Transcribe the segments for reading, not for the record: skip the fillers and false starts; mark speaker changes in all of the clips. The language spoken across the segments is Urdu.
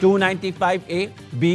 Speaker 1: 295A, B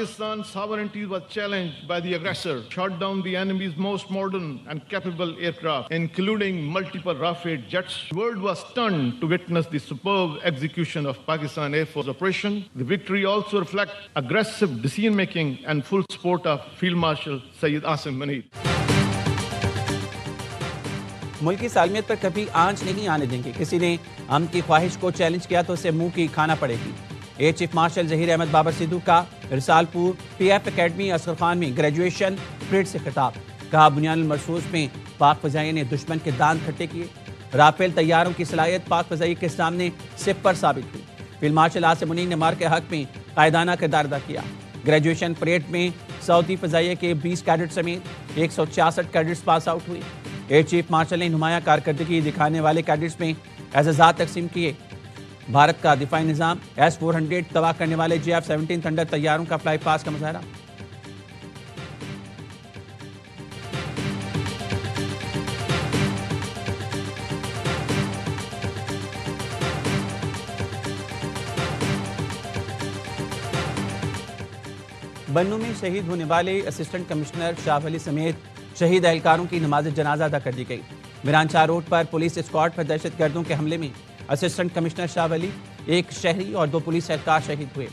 Speaker 2: Pakistan's sovereignty was challenged by the aggressor, shot down the enemy's most modern and capable aircraft, including multiple Rafale jets. The world was stunned to witness the superb execution of Pakistan Air Force operation. The victory also reflects aggressive decision-making and full support of Field Marshal Sayyid Asim Munir.
Speaker 1: ملک کی سالمیت پر کبھی آنچ نہیں آنے دیں گے. کسی نے ہم کی خواہش کو چیلنج کیا تو اسے منہ کی کھانا پڑے گی. Air chief marshal Zaheer Ahmed Babar Sidhu کا Risalpur P F academy Asghar Khan میں گریجویشن پریڈ سے خطاب. کہا بنیان المرصوص میں پاک فضائیہ نے دشمن کے داند کھٹے کیے. رافیل طیاروں کی صلاحیت پاک فضائیہ کے سامنے صفر ثابت ہوئی. فیلڈ مارشل آصم منیر نے مار کے حق میں قائدانہ کردار ادا کیا. گریجویشن پریڈ میں سعودی فضائیہ کے 20 کیڈٹ سمیت 166 کیڈٹس پاس آؤٹ ہوئے. ایئر چیف مارشل نے نمایاں کارکردگی دکھانے والے کیڈٹس میں اعزازات تقسیم کیے. بھارت کا دفاعی نظام S-400 تباہ کرنے والے JF-17 تھنڈر طیاروں کا فلائی پاس کا مظاہرہ. بنوں میں شہید ہونے والے اسسٹنٹ کمشنر شاہ ولی سمیت شہید اہلکاروں کی نماز جنازہ ادا کر دی گئی. میرانچار روڈ پر پولیس اسکواڈ پر دہشت گردوں کے حملے میں اسسٹنٹ کمشنر شاہ ولی، ایک شہری اور 2 پولیس اہلکار شہید ہوئے.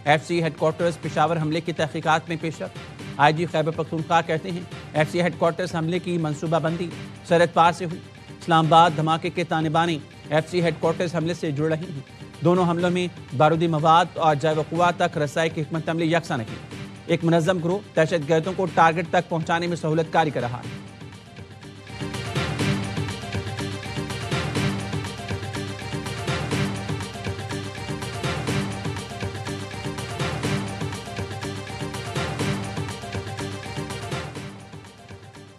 Speaker 1: FCA ہیڈ کوارٹرز پشاور حملے کی تحقیقات میں پیش رفت. IG خیبر پختونخوا کہتے ہیں FCA ہیڈ کوارٹرز حملے کی منصوبہ بندی سرحد پار سے ہوئی. اسلام آباد دھماکے کے تانے بانے FCA ہیڈ کوارٹرز حملے سے جڑ رہی ہیں. دونوں حملوں میں بارودی مواد اور جائے وقوع تک رسائی کی حکمت عملی یکساں نہیں. ایک منظم گروہ دہشت گردوں کو ٹارگٹ تک پہنچانے میں سہولت کاری کر رہا ہے.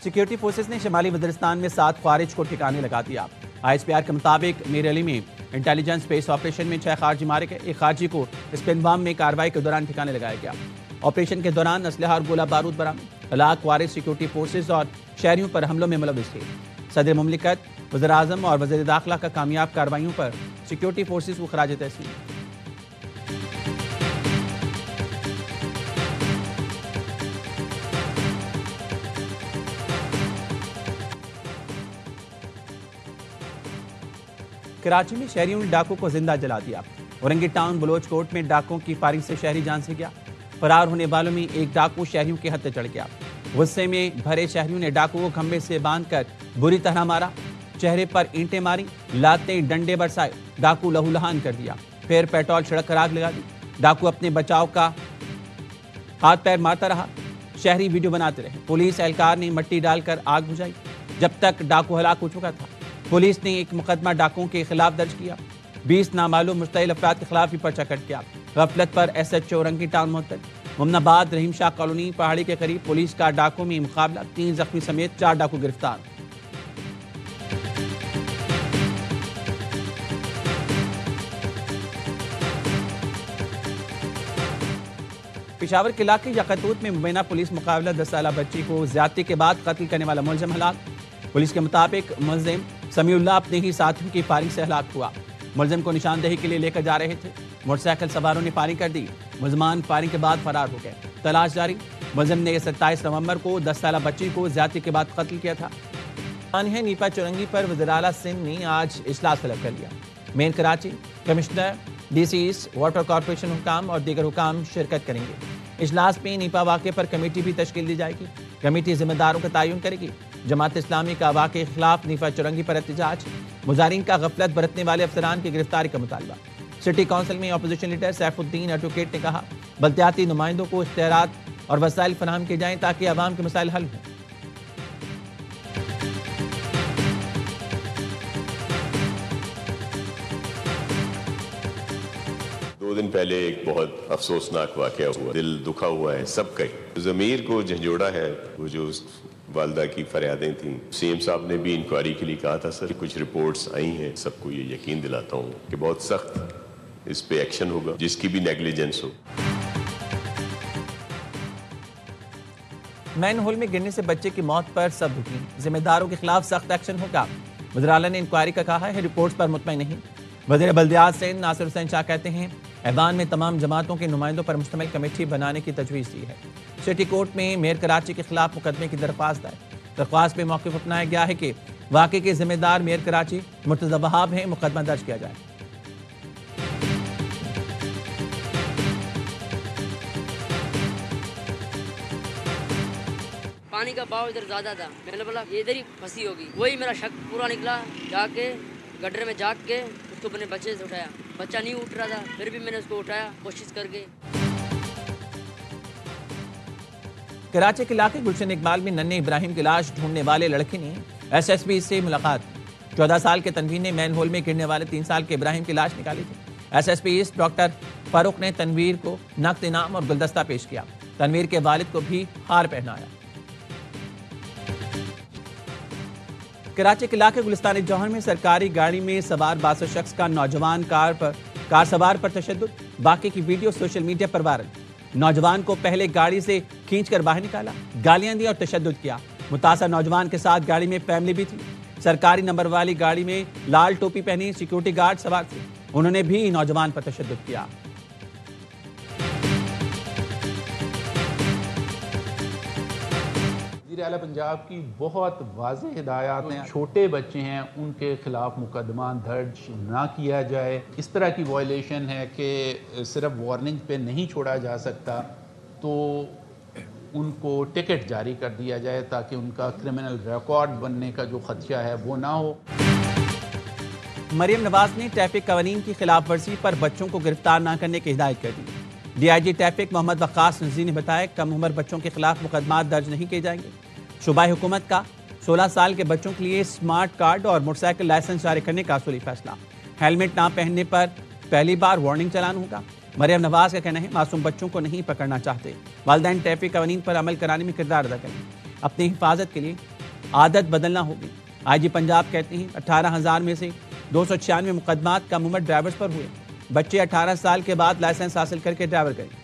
Speaker 1: سیکیورٹی فورسز نے شمالی وزیرستان میں 7 خوارج کو ٹھکانے لگا دیا. ISPR کے مطابق میر علی میں انٹیلیجنس بیس آپریشن میں 6 خارجی مارے گئے. ایک خارجی کو اسپن بام میں کارروائی کے دوران ٹھکانے لگایا گیا. آپریشن کے دوران اسلحہ اور گولہ بارود برآمد. ہلاک خوارج سیکیورٹی فورسز اور شہریوں پر حملوں میں ملوث تھے. صدر مملکت، وزیر اعظم اور وزیر داخلہ کا کامیاب کارروائیوں پر سیکیورٹی فورسز کو خراج تحسین. کراچی میں شہریوں نے ڈاکو کو زندہ جلا دیا. اورنگی ٹاؤن بلوچ کوٹ میں ڈاکوں کی فائرنگ سے شہری جان سے گیا. فرار ہونے والوں میں ایک ڈاکو شہریوں کے ہتھے چڑھ گیا. غصے میں بھرے شہریوں نے ڈاکو کو کھمبے سے باندھ کر بری طرح مارا. چہرے پر اینٹیں ماری، لاتیں ڈنڈے برسائے. ڈاکو لہو لہان کر دیا. پھر پیٹرول چھڑک کر آگ لگا دی. ڈاکو اپنے بچاؤ کا ہاتھ پیر مارتا رہا. شہری ویڈیو بناتے رہے. پولیس اہلکار نے مٹی ڈال کر آگ بجھائی جب تک ڈاکو ہلاک ہو چکا تھا. پولیس نے ایک مقدمہ ڈاکوؤں کے خلاف درج کیا. 20 نامعلوم مشتعل افراد کے خلاف بھی پرچہ کٹ کیا. غفلت پر SHO اورنگی ٹاؤن معطل. مومن آباد رحیم شاہ کالونی پہاڑی کے قریب پولیس کا ڈاکو میں مقابلہ. 3 زخمی سمیت 4 ڈاکو گرفتار. پشاور کے علاقے یقتوت میں مبینہ پولیس مقابلہ 10 سالہ بچی کو زیادتی کے بعد قتل کرنے والا ملزم ہلاک. پولیس کے مطابق ملزم سمیع اللہ اپنے ہی ساتھیوں کی فائرنگ سے ہلاک ہوا. ملزم کو نشاندہی کے لیے لے کر جا رہے تھے. موٹر سائیکل سواروں نے فائرنگ کر دی. ملزمان فائرنگ کے بعد فرار ہو گئے. تلاش جاری. ملزم نے 27 نومبر کو 10 سالہ بچی کو زیادتی کے بعد قتل کیا تھا. نیپا چورنگی پر وزیر اعلیٰ سندھ نے آج اجلاس طلب کر لیا. مین Karachi commissioner DCs water corporation حکام اور دیگر حکام شرکت کریں گے. اجلاس میں نیپا واقعے پر کمیٹی بھی تشکیل دی جائے گی. کمیٹی ذمہ داروں کا تعین کرے گی. جماعت اسلامی کا واقعے کے خلاف نیپا چورنگی پر احتجاج. مظاہرین کا غفلت برتنے والے افسران کی گرفتاری کا مطالبہ. سٹی کونسل میں اپوزیشن لیڈر سیف الدین ایڈوکیٹ نے کہا بلدیاتی نمائندوں کو اختیارات اور وسائل فراہم کیے جائیں تاکہ عوام کے مسائل حل ہوں.
Speaker 3: 2 دن پہلے ایک بہت افسوسناک واقعہ ہوا. دل دکھا ہوا ہے سب کا. ضمیر کو جھنجھوڑا ہے. وہ جو والدہ کی فریادیں تھیں. CM صاحب نے بھی انکوائری کے لیے کہا تھا سر کچھ رپورٹس آئی ہیں. سب کو یہ یقین دلاتا ہوں کہ بہت سخت اس پہ ایکشن ہوگا جس کی بھی نیگلیجنس ہو.
Speaker 1: مین ہول میں گرنے سے بچے کی موت پر سب دکھی. ذمہ داروں کے خلاف سخت ایکشن ہوگا. وزیر اعلیٰ نے انکوائری کا کہا ہے. رپورٹس پر مطمئن نہیں. وزیر بلدیات سندھ ناصر حسین شاہ کہتے ہیں ایوان میں تمام جماعتوں کے نمائندوں پر مشتمل کمیٹی بنانے کی تجویز دی ہے۔ سٹی کورٹ میں میئر کراچی کے خلاف مقدمے کی درخواست ہے۔ درخواست میں موقف اپنایا گیا ہے کہ واقعے کے ذمہ دار میئر کراچی مرتضی وہاب ہیں، مقدمہ درج کیا جائے۔
Speaker 4: پانی کا بہاؤ ادھر زیادہ تھا، میں نے بولا یہ ادھر ہی پھنسی ہوگی، وہی میرا شک پورا نکلا۔ جا کے گڈر میں جا کے اس کو اپنے بچے سے اٹھایا، بچہ نہیں اٹھ رہا تھا، پھر بھی میں نے اس کو اٹھایا کوشش کر کے۔
Speaker 1: کراچی کے علاقے گلشن اقبال میں ننھے ابراہیم کی لاش ڈھونڈنے والے لڑکے نے ایس ایس پی سے ملاقات کی۔ 14 سال کے تنویر نے مین ہول میں گرنے والے 3 سال کے ابراہیم کی لاش نکالی تھی۔ ایس ایس پی ڈاکٹر فاروق نے تنویر کو نقد انعام اور گلدستہ پیش کیا۔ تنویر کے والد کو بھی ہار پہنایا۔ کراچی کے علاقے گلستان جوہر میں سرکاری گاڑی میں سوار 62 شخص کا نوجوان کار سوار پر تشدد، واقعے کی ویڈیو سوشل میڈیا پر وائرل۔ نوجوان کو پہلے گاڑی سے کھینچ کر باہر نکالا، گالیاں دی اور تشدد کیا۔ متاثرہ نوجوان کے ساتھ گاڑی میں فیملی بھی تھی۔ سرکاری نمبر والی گاڑی میں لال ٹوپی پہنی سیکورٹی گارڈ سوار تھے، انہوں نے بھی نوجوان پر تشدد کیا۔
Speaker 5: وزیر اعلیٰ پنجاب کی بہت واضح ہدایات ہیں، چھوٹے بچے ہیں ان کے خلاف مقدمہ درج نہ کیا جائے۔ اس طرح کی وائلیشن ہے کہ صرف وارننگ پہ نہیں چھوڑا جا سکتا، تو ان کو ٹکٹ جاری کر دیا جائے تاکہ ان کا کرمنل ریکارڈ بننے کا جو خدشہ ہے وہ نہ ہو۔
Speaker 1: مریم نواز نے ٹریفک قوانین کی خلاف ورزی پر بچوں کو گرفتار نہ کرنے کی ہدایت کر دی۔ ڈی آئی جی ٹریفک محمد وقاص نذیر نے بتایا کم عمر بچوں کے خلاف مقدمات درج نہیں کیے جائیں گے۔ صوبائی حکومت کا 16 سال کے بچوں کے لیے سمارٹ کارڈ اور موٹر سائیکل لائسنس جاری کرنے کا اصولی فیصلہ۔ ہیلمٹ نہ پہننے پر پہلی بار وارننگ چلان ہوگا۔ مریم نواز کا کہنا ہے معصوم بچوں کو نہیں پکڑنا چاہتے، والدین ٹریفک قوانین پر عمل کرانے میں کردار ادا کریں، اپنی حفاظت کے لیے عادت بدلنا ہوگی۔ آئی جی پنجاب کہتے ہیں 18,000 میں سے 296 مقدمات کم عمر ڈرائیورز پر ہوئے۔ بچے 18 سال کے بعد لائسنس حاصل کر کے ڈرائیور کریں۔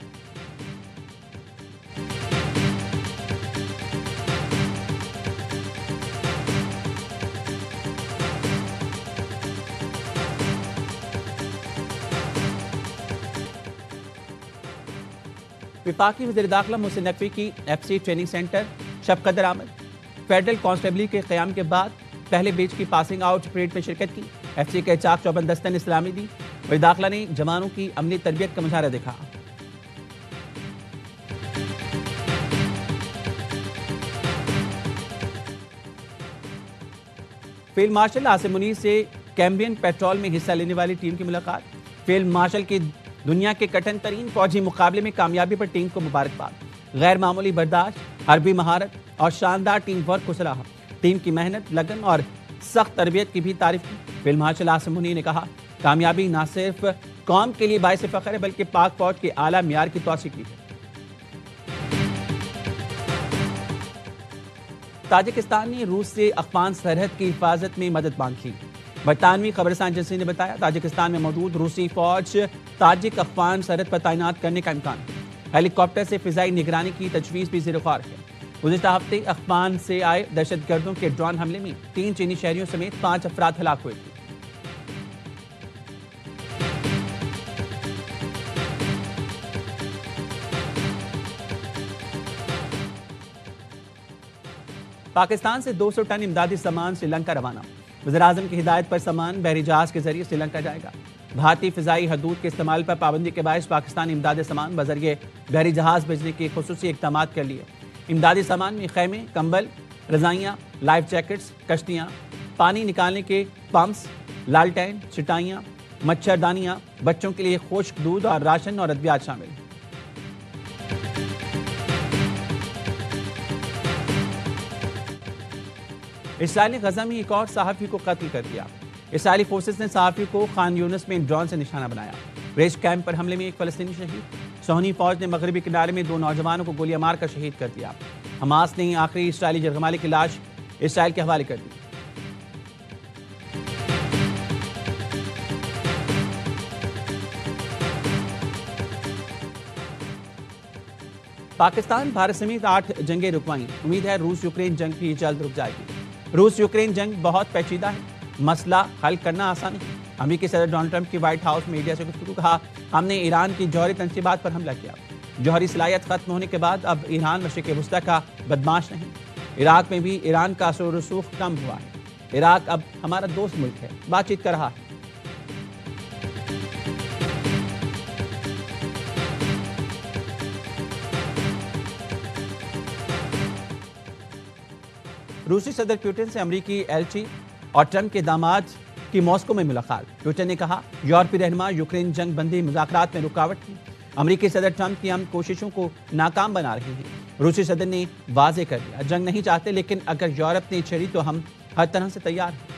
Speaker 1: وفاقی وزیر داخلہ محسن نقوی کی ایف سی ٹریننگ سینٹر شب قدر آمد۔ فیڈرل کانسٹیبلی کے قیام کے بعد پہلے بیچ کی پاسنگ آؤٹ پریڈ میں شرکت کی۔ ایف سی کے چاک چوبند دستہ نے سلامی دی۔ وزیر داخلہ نے جوانوں کی عملی تربیت کا مظاہرہ دکھا۔ فیلڈ مارشل عاصم منیر سے کیمبین پیٹرول میں حصہ لینے والی ٹیم کی ملاقات۔ فیلڈ مارشل کی دنیا کے کٹن ترین فوجی مقابلے میں کامیابی پر ٹیم کو مبارکباد۔ غیر معمولی برداشت، حربی مہارت اور شاندار ٹیم ورک کو سراہا۔ ٹیم کی محنت، لگن اور سخت تربیت کی بھی تعریف کی۔ فیلڈ مارشل عاصم منیر نے کہا کامیابی نہ صرف قوم کے لیے باعث فخر ہے بلکہ پاک فوج کے اعلیٰ معیار کی توثیق کی ہے۔ تاجکستان نے روس سے افغان سرحد کی حفاظت میں مدد مانگ لی۔ برطانوی خبررسان ایجنسی نے بتایا تاجکستان میں موجود روسی فوج تاجک افغان سرحد پر تعینات کرنے کا امکان ہے۔ ہیلی کاپٹر سے فضائی نگرانی کی تجویز بھی زیر غور ہے۔ گزشتہ ہفتے افغان سے آئے دہشت گردوں کے ڈرون حملے میں 3 چینی شہریوں سمیت 5 افراد ہلاک ہوئے تھے۔ پاکستان سے 200 ٹن امدادی سامان سری لنکا روانہ۔ وزیراعظم کی ہدایت پر سامان بحری جہاز کے ذریعے سری لنکا جائے گا۔ بھارتی فضائی حدود کے استعمال پر پابندی کے باعث پاکستانی امدادی سامان بذریعے بحری جہاز بھیجنے کے خصوصی اقدامات کر لیے۔ امدادی سامان میں خیمے، کمبل، رضائیاں، لائف جیکٹس، کشتیاں، پانی نکالنے کے پمپس، لالٹین، چٹائیاں، مچھردانیاں، بچوں کے لیے خشک دودھ اور راشن اور ادویات شامل۔ اسرائیل نے غزہ میں ایک اور صحافی کو قتل کر دیا۔ اسرائیلی فورسز نے صحافی کو خان یونس میں ڈرون سے نشانہ بنایا۔ ریش کیمپ پر حملے میں ایک فلسطینی شہید۔ صہیونی فوج نے مغربی کنارے میں 2 نوجوانوں کو گولیاں مار کر شہید کر دیا۔ حماس نے آخری اسرائیلی یرغمالی کی لاش اسرائیل کے حوالے کر دی۔ پاکستان بھارت سمیت 8 جنگیں رکوائیں۔ امید ہے روس یوکرین جنگ بھی جلد رک جائے گی۔ روس یوکرین جنگ بہت پیچیدہ ہے۔ مسئلہ حل کرنا آسان نہیں۔ امریکی صدر ڈونلڈ ٹرمپ کی وائٹ ہاؤس میڈیا سے گفتگو، کہا ہم نے ایران کی جوہری تنصیبات پر حملہ کیا، جوہری صلاحیت ختم ہونے کے بعد اب ایران مشرق وسطیٰ کا بدمعاش نہیں۔ عراق میں بھی ایران کا اثر و رسوخ کم ہوا ہے، عراق اب ہمارا دوست ملک ہے، بات چیت کر رہا ہے۔ روسی صدر پیوٹن سے امریکی ایلچی اور ٹرمپ کے داماد کی ماسکو میں ملاقات۔ پیوٹن نے کہا یورپی رہنما یوکرین جنگ بندی مذاکرات میں رکاوٹ ہیں، امریکی صدر ٹرمپ کی ہم کوششوں کو ناکام بنا رہے ہیں۔ روسی صدر نے واضح کر دیا جنگ نہیں چاہتے، لیکن اگر یورپ نے چھیڑی تو ہم ہر طرح سے تیار ہیں۔